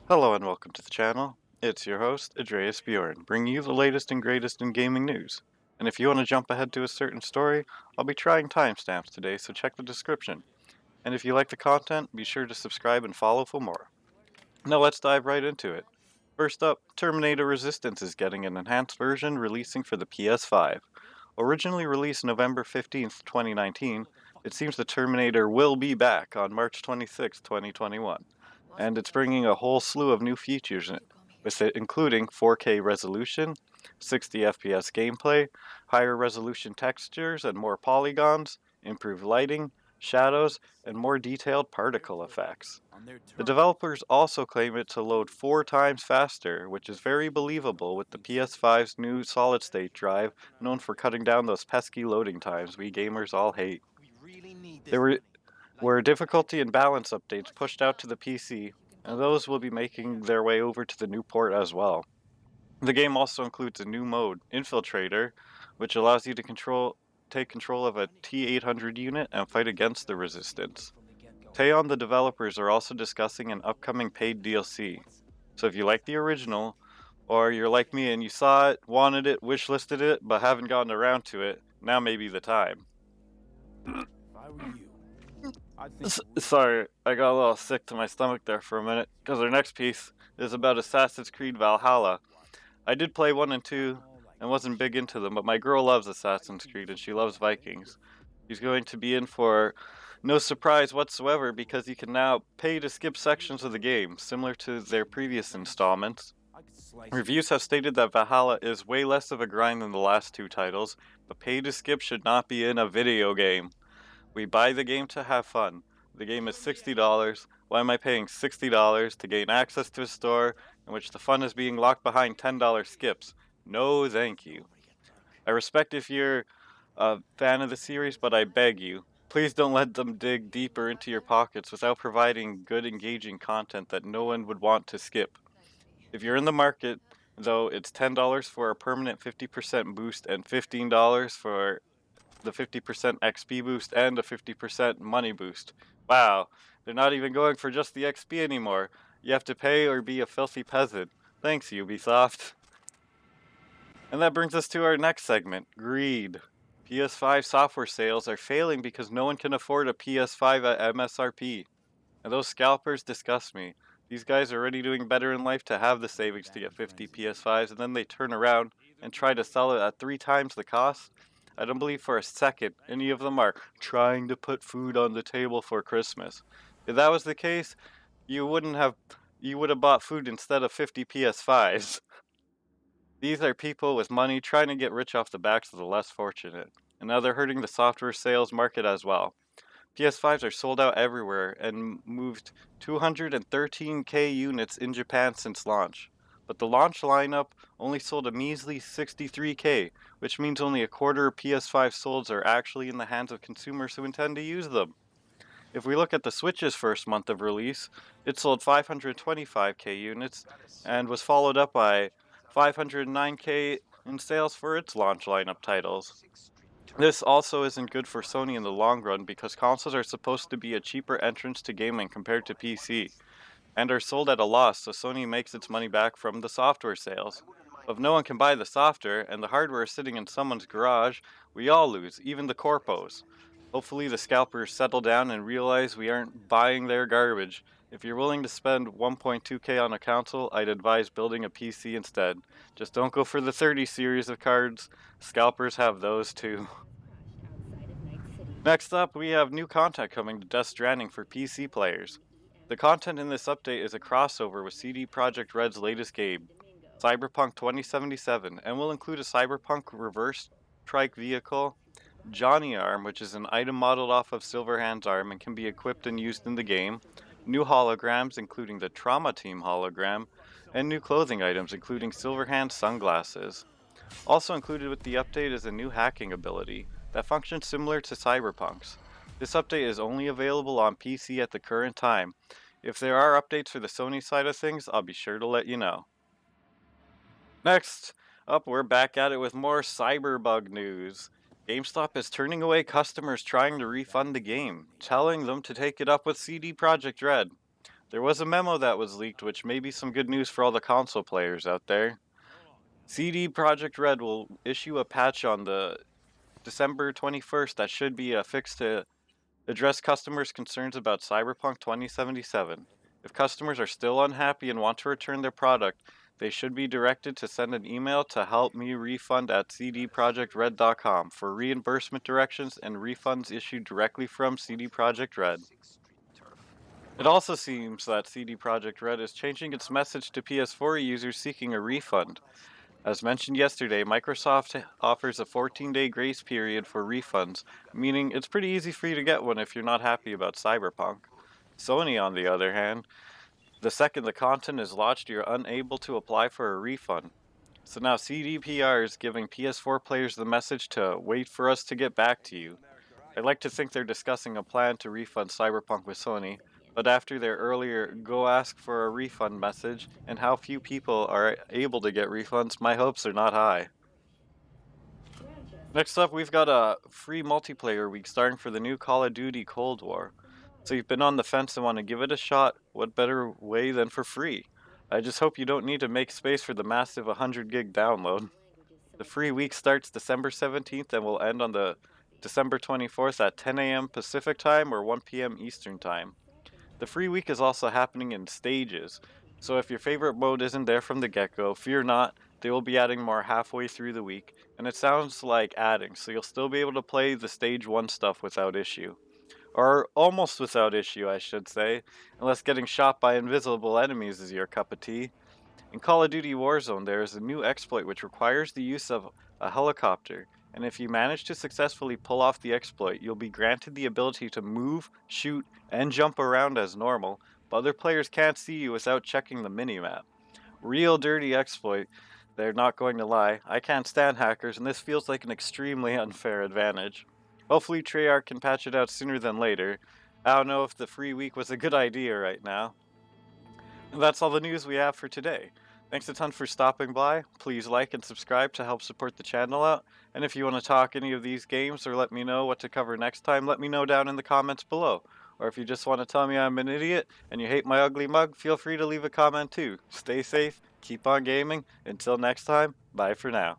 Hello and welcome to the channel. It's your host, Andreas Bjorn, bringing you the latest and greatest in gaming news. And if you want to jump ahead to a certain story, I'll be trying timestamps today, so check the description. And if you like the content, be sure to subscribe and follow for more. Now let's dive right into it. First up, Terminator Resistance is getting an enhanced version releasing for the PS5. Originally released November 15th, 2019, it seems the Terminator will be back on March 26th, 2021, and it's bringing a whole slew of new features in it, with it including 4K resolution, 60 FPS gameplay, higher resolution textures and more polygons, improved lighting, shadows, and more detailed particle effects. The developers also claim it to load 4 times faster, which is very believable with the PS5's new solid state drive, known for cutting down those pesky loading times we gamers all hate. There were difficulty and balance updates pushed out to the PC, and those will be making their way over to the new port as well. The game also includes a new mode, Infiltrator, which allows you to take control of a T-800 unit and fight against the Resistance. Teon, the developers, are also discussing an upcoming paid DLC. So if you like the original, or you're like me and you saw it, wanted it, wishlisted it, but haven't gotten around to it, now may be the time. Sorry, I got a little sick to my stomach there for a minute, because our next piece is about Assassin's Creed Valhalla. I did play 1 and 2 and wasn't big into them, but my girl loves Assassin's Creed and she loves Vikings. She's going to be in for no surprise whatsoever because you can now pay to skip sections of the game, similar to their previous installments. Reviews have stated that Valhalla is way less of a grind than the last 2 titles, but pay to skip should not be in a video game. We buy the game to have fun. The game is $60. Why am I paying $60 to gain access to a store in which the fun is being locked behind $10 skips? No, thank you. I respect if you're a fan of the series, but I beg you, please don't let them dig deeper into your pockets without providing good, engaging content that no one would want to skip. If you're in the market, though, it's $10 for a permanent 50% boost and $15 for the 50% XP boost and a 50% money boost. Wow, they're not even going for just the XP anymore. You have to pay or be a filthy peasant. Thanks, Ubisoft. And that brings us to our next segment, greed. PS5 software sales are failing because no one can afford a PS5 at MSRP. And those scalpers disgust me. These guys are already doing better in life to have the savings to get 50 PS5s, and then they turn around and try to sell it at 3 times the cost. I don't believe for a second any of them are trying to put food on the table for Christmas. If that was the case, you would have bought food instead of 50 PS5s. These are people with money trying to get rich off the backs of the less fortunate, and now they're hurting the software sales market as well. PS5s are sold out everywhere and moved 213k units in Japan since launch. But the launch lineup only sold a measly 63k, which means only a quarter of PS5 solds are actually in the hands of consumers who intend to use them. If we look at the Switch's first month of release, it sold 525k units and was followed up by 509k in sales for its launch lineup titles. This also isn't good for Sony in the long run because consoles are supposed to be a cheaper entrance to gaming compared to PC, and are sold at a loss so Sony makes its money back from the software sales. But if no one can buy the software and the hardware is sitting in someone's garage, we all lose, even the corpos. Hopefully the scalpers settle down and realize we aren't buying their garbage. If you're willing to spend 1.2k on a console, I'd advise building a PC instead. Just don't go for the 30 series of cards. Scalpers have those too. Next up, we have new content coming to Death Stranding for PC players. The content in this update is a crossover with CD Projekt Red's latest game, CyberPunk 2077, and will include a Cyberpunk reverse trike vehicle, Johnny Arm, which is an item modeled off of Silverhand's arm and can be equipped and used in the game, new holograms, including the Trauma Team hologram, and new clothing items, including Silverhand's sunglasses. Also included with the update is a new hacking ability that functions similar to Cyberpunk's. This update is only available on PC at the current time. If there are updates for the Sony side of things, I'll be sure to let you know. Next up, we're back at it with more Cyberbug news. GameStop is turning away customers trying to refund the game, telling them to take it up with CD Projekt Red. There was a memo that was leaked, which may be some good news for all the console players out there. CD Projekt Red will issue a patch on the December 21st that should be a fix to address customers' concerns about CyberPunk 2077. If customers are still unhappy and want to return their product, they should be directed to send an email to helpmerefund at cdprojectred.com for reimbursement directions and refunds issued directly from CD Projekt Red. It also seems that CD Projekt Red is changing its message to PS4 users seeking a refund. As mentioned yesterday, Microsoft offers a 14-day grace period for refunds, meaning it's pretty easy for you to get one if you're not happy about Cyberpunk. Sony, on the other hand, the second the content is launched, you're unable to apply for a refund. So now CDPR is giving PS4 players the message to wait for us to get back to you. I'd like to think they're discussing a plan to refund Cyberpunk with Sony, but after their earlier go ask for a refund message and how few people are able to get refunds, my hopes are not high. Next up, we've got a free multiplayer week starting for the new Call of Duty Cold War. So you've been on the fence and want to give it a shot, what better way than for free? I just hope you don't need to make space for the massive 100 gig download. The free week starts December 17th and will end on the December 24th at 10 a.m. Pacific Time or 1 p.m. Eastern Time. The free week is also happening in stages, so if your favorite mode isn't there from the get-go, fear not, they will be adding more halfway through the week, and it sounds like adding, so you'll still be able to play the stage 1 stuff without issue. Or almost without issue, I should say, unless getting shot by invisible enemies is your cup of tea. In Call of Duty Warzone, there is a new exploit which requires the use of a helicopter, and if you manage to successfully pull off the exploit, you'll be granted the ability to move, shoot, and jump around as normal, but other players can't see you without checking the minimap. Real dirty exploit, they're not going to lie. I can't stand hackers, and this feels like an extremely unfair advantage. Hopefully Treyarch can patch it out sooner than later. I don't know if the free week was a good idea right now. And that's all the news we have for today. Thanks a ton for stopping by. Please like and subscribe to help support the channel out. And if you want to talk any of these games or let me know what to cover next time, let me know down in the comments below. Or if you just want to tell me I'm an idiot and you hate my ugly mug, feel free to leave a comment too. Stay safe, keep on gaming. Until next time, bye for now.